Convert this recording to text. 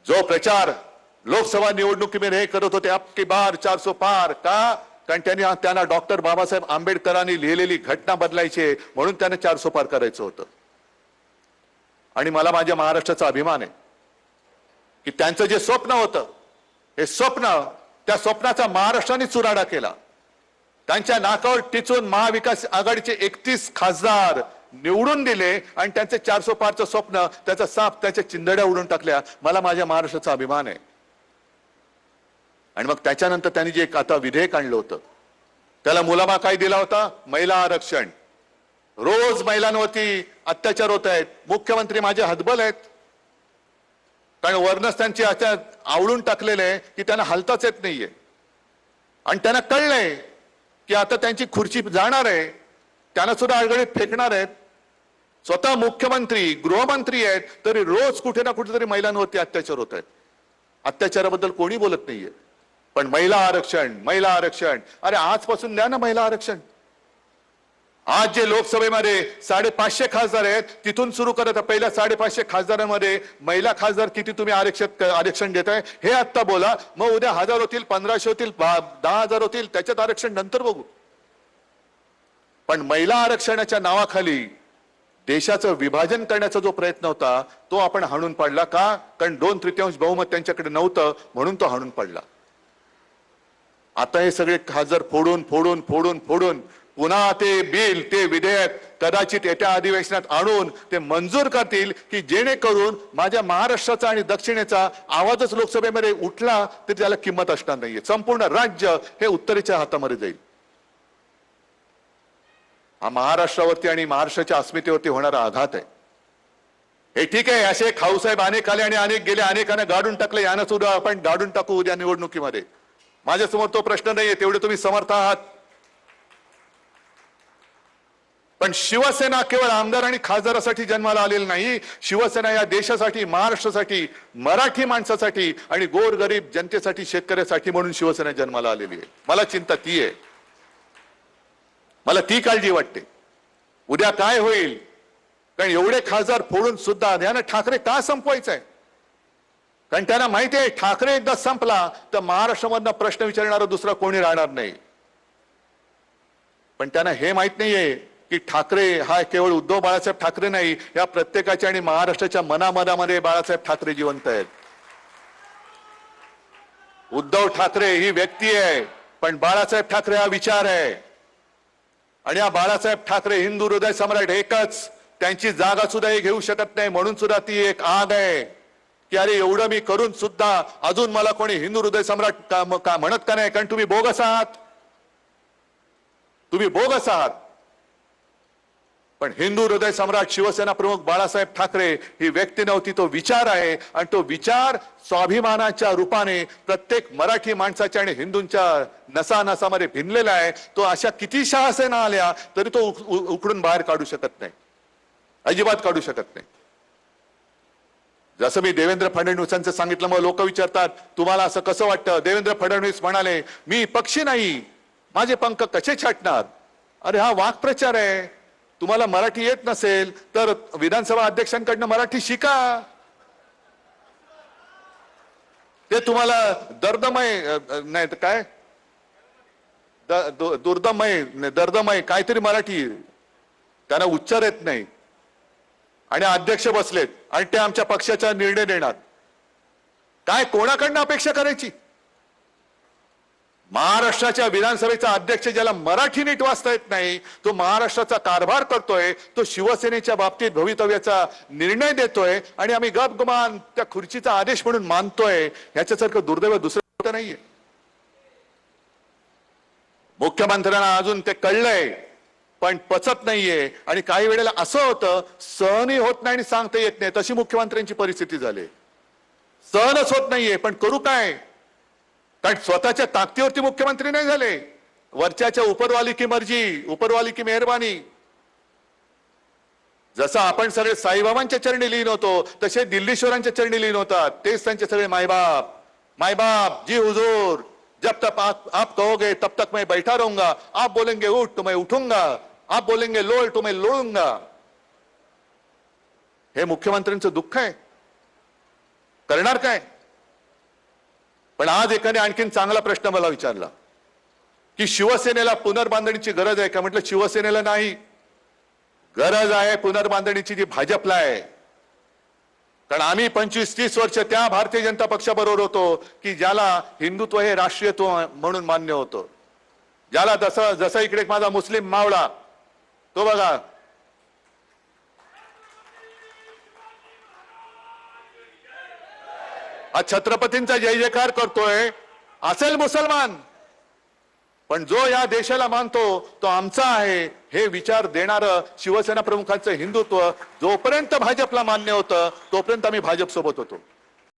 जो प्रचार लोकसभा निवडणुकीमध्ये हे करत होते, आपकी बार 400 पार, का? कारण त्यांना डॉक्टर बाबासाहेब आंबेडकरांनी लिहिलेली घटना बदलायची म्हणून त्यांना 400 पार करायचं होतं. आणि मला माझ्या महाराष्ट्राचा अभिमान आहे की त्यांचं जे स्वप्न होतं, हे स्वप्न, त्या स्वप्नाचा महाराष्ट्राने चुराडा केला. त्यांच्या नाकावर टिचून महाविकास आघाडीचे 31 खासदार निवडून दिले आणि त्यांचे 400 पारचं स्वप्न, त्याचा साप, त्याच्या चिंधड्या उडून टाकल्या. मला माझ्या महाराष्ट्राचा अभिमान आहे. आणि मग त्याच्यानंतर त्यांनी जे आता विधेयक आणलं होतं, त्याला मुलामा काय दिला होता? महिला आरक्षण. रोज महिलांवरती अत्याचार होत आहेत. मुख्यमंत्री माझे हतबल आहेत, कारण वरनच त्यांची आवडून टाकलेले आहे की त्यांना हलताच येत नाहीये. आणि त्यांना कळलंय की आता त्यांची खुर्ची जाणार आहे, त्यांना सुद्धा अडगडीत फेकणार आहेत. स्वतः मुख्यमंत्री, गृहमंत्री आहेत, तरी रोज कुठे ना कुठेतरी महिलांवरती अत्याचार होत आहेत. अत्याचाराबद्दल कोणी बोलत नाहीये. पण महिला आरक्षण, महिला आरक्षण, अरे आजपासून द्या ना महिला आरक्षण. आज जे लोकसभेमध्ये 550 खासदार आहेत, तिथून सुरू करत पहिल्या 550 खासदारांमध्ये महिला खासदार किती तुम्ही आरक्षण देताय हे आता बोला. मग उद्या 1000 होतील, 1500 होतील, 10,000 होतील, त्याच्यात आरक्षण नंतर बघू. पण महिला आरक्षणाच्या नावाखाली देशाचं विभाजन करण्याचा जो प्रयत्न होता तो आपण हाणून पाडला. का? कारण 2/3 बहुमत त्यांच्याकडे नव्हतं म्हणून तो हाणून पडला. आता हे सगळे खासदार फोडून फोडून फोडून फोडून पुन्हा ते बिल, ते विधेयक कदाचित येत्या अधिवेशनात आणून ते मंजूर करतील की जेणेकरून माझ्या महाराष्ट्राचा आणि दक्षिणेचा आवाजच लोकसभेमध्ये उठला तरी त्याला किंमत असणार नाहीये. संपूर्ण राज्य हे उत्तरेच्या हातामध्ये जाईल. हा महाराष्ट्रावरती आणि महाराष्ट्राच्या अस्मितेवरती होणारा आघात आहे. हे ठीक आहे, असे खाऊसाहेब अनेक आले आणि अनेक गेले, अनेकांना गाडून टाकले, यांना सुद्धा आपण गाडून टाकू उद्या निवडणुकीमध्ये. माझ्यासमोर तो प्रश्न नाहीये, तेवढे तुम्ही समर्थ आहात. पण शिवसेना केवळ आमदार आणि खासदारासाठी जन्माला आलेली नाही. शिवसेना या देशासाठी, महाराष्ट्रासाठी, मराठी माणसासाठी आणि गोरगरीब जनतेसाठी, शेतकऱ्यासाठी म्हणून शिवसेना जन्माला आलेली आहे. मला चिंता ती आहे, मला ती काळजी वाटते उद्या काय होईल. कारण एवढे खासदार फोडून सुद्धा यानं ठाकरे का संपवायचंय? कारण त्यांना माहिती आहे ठाकरे एकदा संपला तर महाराष्ट्रामधनं प्रश्न विचारणारा दुसरा कोणी राहणार नाही. पण त्यांना हे माहित नाहीये की ठाकरे हा केवळ उद्धव बाळासाहेब ठाकरे नाही, या प्रत्येकाच्या आणि महाराष्ट्राच्या मनामनामध्ये बाळासाहेब ठाकरे जिवंत आहेत. उद्धव ठाकरे ही व्यक्ती आहे, पण बाळासाहेब ठाकरे हा विचार आहे. आणि हा बाळासाहेब ठाकरे हिंदू हृदय सम्राट एकच, त्यांची जागा सुद्धा हे घेऊ शकत नाही. म्हणून सुद्धा ती एक आग आहे की अरे एवढं मी करून सुद्धा अजून मला कोणी हिंदू हृदय सम्राट का म्हणत का नाही? कारण तुम्ही बोगस आहात, तुम्ही बोगस आहात. पण हिंदू हृदय सम्राट शिवसेना प्रमुख बाळासाहेब ठाकरे ही व्यक्ती नव्हती, तो विचार आहे. आणि तो विचार स्वाभिमानाच्या रूपाने प्रत्येक मराठी माणसाच्या आणि हिंदूंच्या नसानसामध्ये भिनलेला आहे. तो अशा किती शहासेना आल्या तरी तो उकडून बाहेर काढू शकत नाही, अजिबात काढू शकत नाही. जसं मी देवेंद्र फडणवीसांचं सांगितलं, मग लोक विचारतात तुम्हाला असं कसं वाटतं? देवेंद्र फडणवीस म्हणाले मी पक्षी नाही, माझे पंख कसे छाटणार? अरे हा वाक्प्रचार आहे. तुम्हाला मराठी येत नसेल तर विधानसभा अध्यक्षांकडनं मराठी शिका. ते तुम्हाला दर्दमय नाही तर काय दुर्दमय दर्दमय काहीतरी मराठी, त्यांना उच्चार येत नाही. आणि अध्यक्ष बसलेत आणि ते आमच्या पक्षाचा निर्णय देणार. काय कोणाकडनं अपेक्षा करायची? महाराष्ट्राच्या विधानसभेचा अध्यक्ष ज्याला मराठी नीट वाचता येत नाही, तो महाराष्ट्राचा कारभार करतोय, तो शिवसेनेच्या बाबतीत भवितव्याचा निर्णय देतोय आणि आम्ही गपगुमान त्या खुर्चीचा आदेश म्हणून मानतोय. ह्याच्यासारखं दुर्दैव दुसरं नाहीये. मुख्यमंत्र्यांना अजून ते कळलंय पण पचत नाहीये. आणि काही वेळेला असं होतं सहनही होत नाही आणि सांगता येत नाही, तशी मुख्यमंत्र्यांची परिस्थिती झाली. सहनच होत नाहीये पण करू काय? कारण स्वतःच्या ताकदीवरती मुख्यमंत्री नाही झाले, वरच्याच्या उपरवाली की मर्जी, उपरवाली की मेहरबानी. जसं आपण सगळे साईबाबांच्या चरणी लीन होतो तसे दिल्लीश्वरांच्या चरणी लीन होतात. तेच त्यांचे सगळे मायबाप. मायबाप जी हुजूर, जब तक आप कहोगे तब तक मैं बैठा रहूंगा, आप बोलेंगे उठ तो मैं उठूंगा, आप बोलेंगे लोळ तो मैं लोळूंगा. हे मुख्यमंत्र्यांचं दुःख आहे. करणार काय? पण आज एकाने आणखीन चांगला प्रश्न मला विचारला की शिवसेनेला पुनर्बांधणीची गरज आहे का? म्हटलं शिवसेनेला नाही, गरज आहे पुनर्बांधणीची जी भाजपला आहे. कारण आम्ही 25-30 वर्ष त्या भारतीय जनता पक्षाबरोबर होतो की ज्याला हिंदुत्व हे राष्ट्रीयत्व म्हणून मान्य होतं, ज्याला जसं इकडे माझा मुस्लिम मावळा तो बघा हा छत्रपतींचा जय जयकार करतोय, असेल मुसलमान पण जो या देशाला मानतो तो आमचा आहे हे विचार देणारं शिवसेना प्रमुखांचं हिंदुत्व जोपर्यंत भाजपला मान्य होतं तोपर्यंत आम्ही भाजप सोबत होतो.